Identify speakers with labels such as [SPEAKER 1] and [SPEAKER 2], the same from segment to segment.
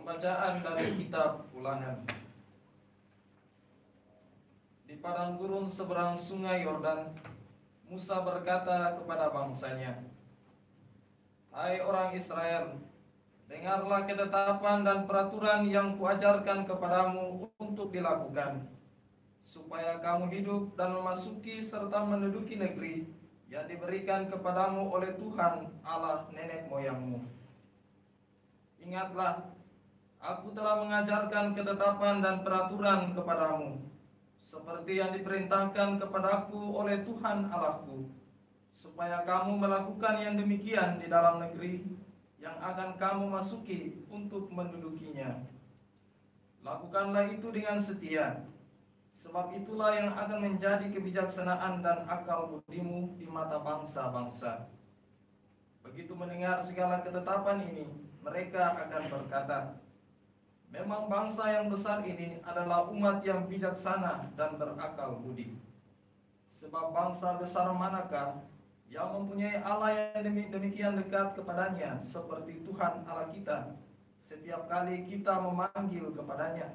[SPEAKER 1] Pembacaan dari kitab Ulangan. Di padang gurun seberang sungai Yordan, Musa berkata kepada bangsanya, "Hai orang Israel, dengarlah ketetapan dan peraturan yang kuajarkan kepadamu untuk dilakukan, supaya kamu hidup dan memasuki serta menduduki negeri yang diberikan kepadamu oleh Tuhan Allah nenek moyangmu. Ingatlah, aku telah mengajarkan ketetapan dan peraturan kepadamu, seperti yang diperintahkan kepadaku oleh Tuhan Allahku, supaya kamu melakukan yang demikian di dalam negeri yang akan kamu masuki untuk mendudukinya. Lakukanlah itu dengan setia, sebab itulah yang akan menjadi kebijaksanaan dan akal budimu di mata bangsa-bangsa. Begitu mendengar segala ketetapan ini, mereka akan berkata, memang bangsa yang besar ini adalah umat yang bijaksana dan berakal budi. Sebab bangsa besar manakah yang mempunyai Allah yang demikian dekat kepadanya seperti Tuhan Allah kita setiap kali kita memanggil kepadanya?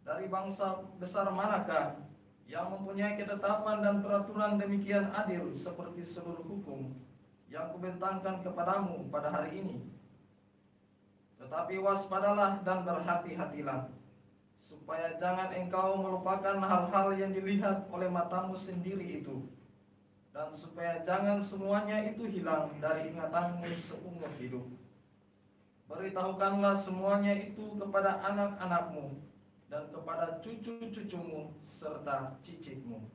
[SPEAKER 1] Dari bangsa besar manakah yang mempunyai ketetapan dan peraturan demikian adil seperti seluruh hukum yang kubentangkan kepadamu pada hari ini? Tetapi waspadalah dan berhati-hatilah, supaya jangan engkau melupakan hal-hal yang dilihat oleh matamu sendiri itu, dan supaya jangan semuanya itu hilang dari ingatanmu seumur hidup. Beritahukanlah semuanya itu kepada anak-anakmu dan kepada cucu-cucumu serta cicitmu.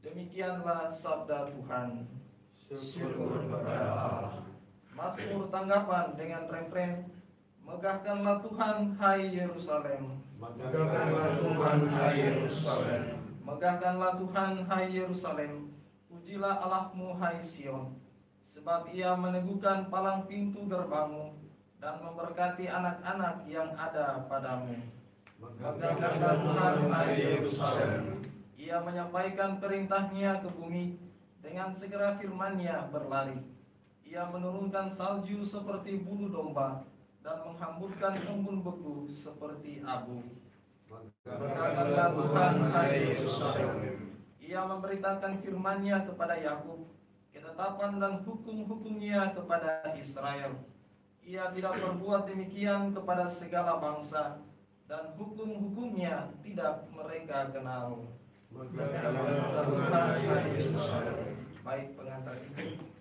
[SPEAKER 1] Demikianlah sabda Tuhan.
[SPEAKER 2] Syukur kepada Allah.
[SPEAKER 1] Mazmur tanggapan dengan refren, megahkanlah Tuhan, hai Yerusalem.
[SPEAKER 2] Megahkanlah Tuhan, hai Yerusalem.
[SPEAKER 1] Megahkanlah Tuhan, hai Yerusalem. Pujilah Allahmu, hai Sion. Sebab ia meneguhkan palang pintu gerbangmu dan memberkati anak-anak yang ada padamu. Megahkanlah Tuhan, hai Yerusalem. Ia menyampaikan perintahnya ke bumi, dengan segera firman-Nya berlari. Ia menurunkan salju seperti bulu domba dan menghamburkan embun beku seperti abu. Megahkanlah Tuhan, hai Yerusalem. Ia memberitakan firman-Nya kepada Yakub, ketetapan dan hukum-hukum-Nya kepada Israel. Ia tidak berbuat demikian kepada segala bangsa, dan hukum-hukum-Nya tidak mereka kenal. Megahkanlah Tuhan, hai Yerusalem. Baik pengantar itu.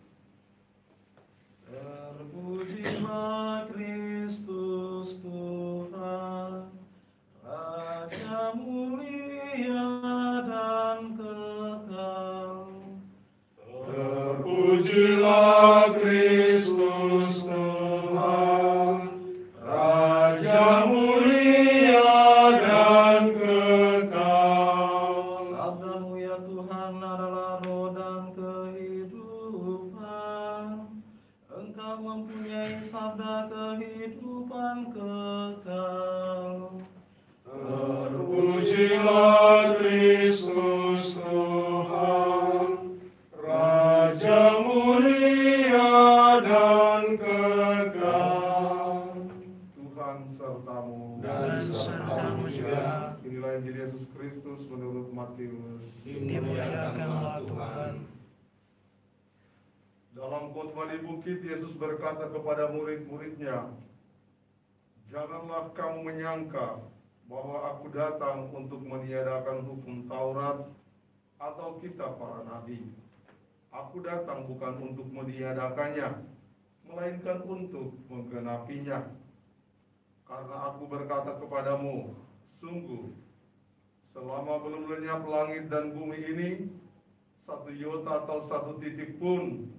[SPEAKER 1] Terpujilah Kristus Tuhan, Raja mulia dan kekal.
[SPEAKER 2] Terpujilah Kristus Tuhan, Raja mulia dan kekal.
[SPEAKER 1] Sabda-Mu ya Tuhan adalah roh dan kehidupan. Engkau mempunyai sabda kehidupan kekal.
[SPEAKER 2] Terpujilah Kristus Tuhan, Raja mulia dan kekal.
[SPEAKER 3] Tuhan sertamu
[SPEAKER 2] Dan sertamu juga.
[SPEAKER 3] Inilah Injil Yesus Kristus menurut Matius.
[SPEAKER 2] Dimuliakanlah Tuhan.
[SPEAKER 3] Dalam khotbah di bukit, Yesus berkata kepada murid-muridnya, "Janganlah kamu menyangka bahwa aku datang untuk meniadakan hukum Taurat atau kitab para nabi. Aku datang bukan untuk meniadakannya, melainkan untuk menggenapinya. Karena aku berkata kepadamu, sungguh, selama belum lenyap langit dan bumi ini, satu iota atau satu titik pun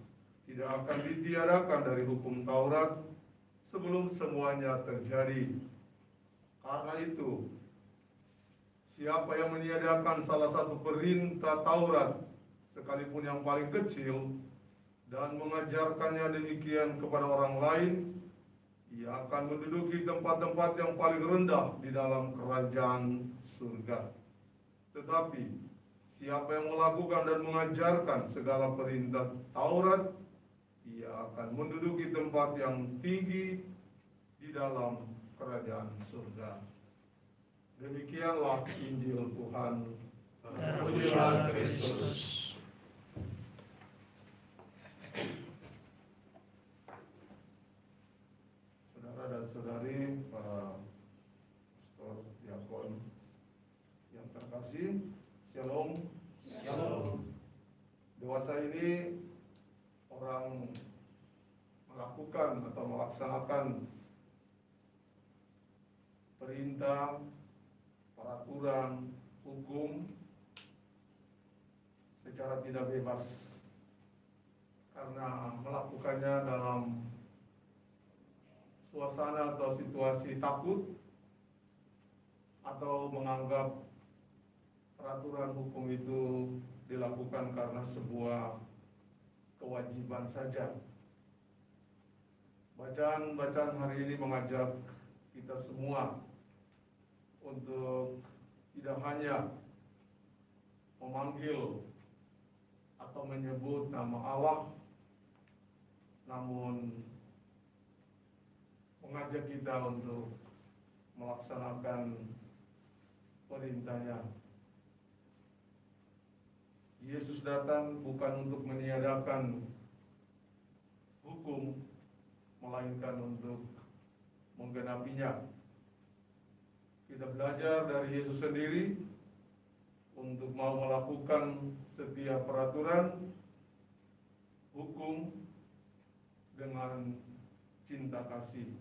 [SPEAKER 3] tidak akan ditiadakan dari hukum Taurat sebelum semuanya terjadi. Karena itu, siapa yang meniadakan salah satu perintah Taurat, sekalipun yang paling kecil, dan mengajarkannya demikian kepada orang lain, ia akan menduduki tempat-tempat yang paling rendah di dalam kerajaan surga. Tetapi, siapa yang melakukan dan mengajarkan segala perintah Taurat, ia akan menduduki tempat yang tinggi di di dalam kerajaan surga. Demikianlah Injil Tuhan.
[SPEAKER 2] Terpujilah Kristus.
[SPEAKER 3] Saudara dan saudari, para pastor, diakon yang terkasih, Shalom.
[SPEAKER 2] Shalom.
[SPEAKER 3] Dewasa ini orang melakukan atau melaksanakan perintah, peraturan, hukum secara tidak bebas, karena melakukannya dalam suasana atau situasi takut, atau menganggap peraturan hukum itu dilakukan karena sebuah kewajiban saja. Bacaan hari ini mengajak kita semua untuk tidak hanya memanggil atau menyebut nama Allah, namun mengajak kita untuk melaksanakan perintahnya. Yesus datang bukan untuk meniadakan hukum, melainkan untuk menggenapinya. Kita belajar dari Yesus sendiri untuk mau melakukan setiap peraturan hukum dengan cinta kasih,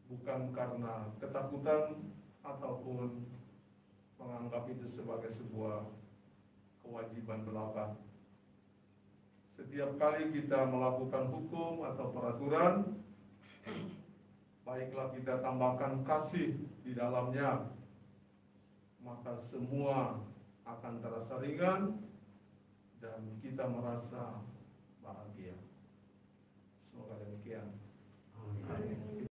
[SPEAKER 3] bukan karena ketakutan ataupun menganggap itu sebagai sebuah kewajiban belaka. Setiap kali kita melakukan hukum atau peraturan, baiklah kita tambahkan kasih di dalamnya, maka semua akan terasa ringan dan kita merasa bahagia. Semoga demikian.
[SPEAKER 2] Amin.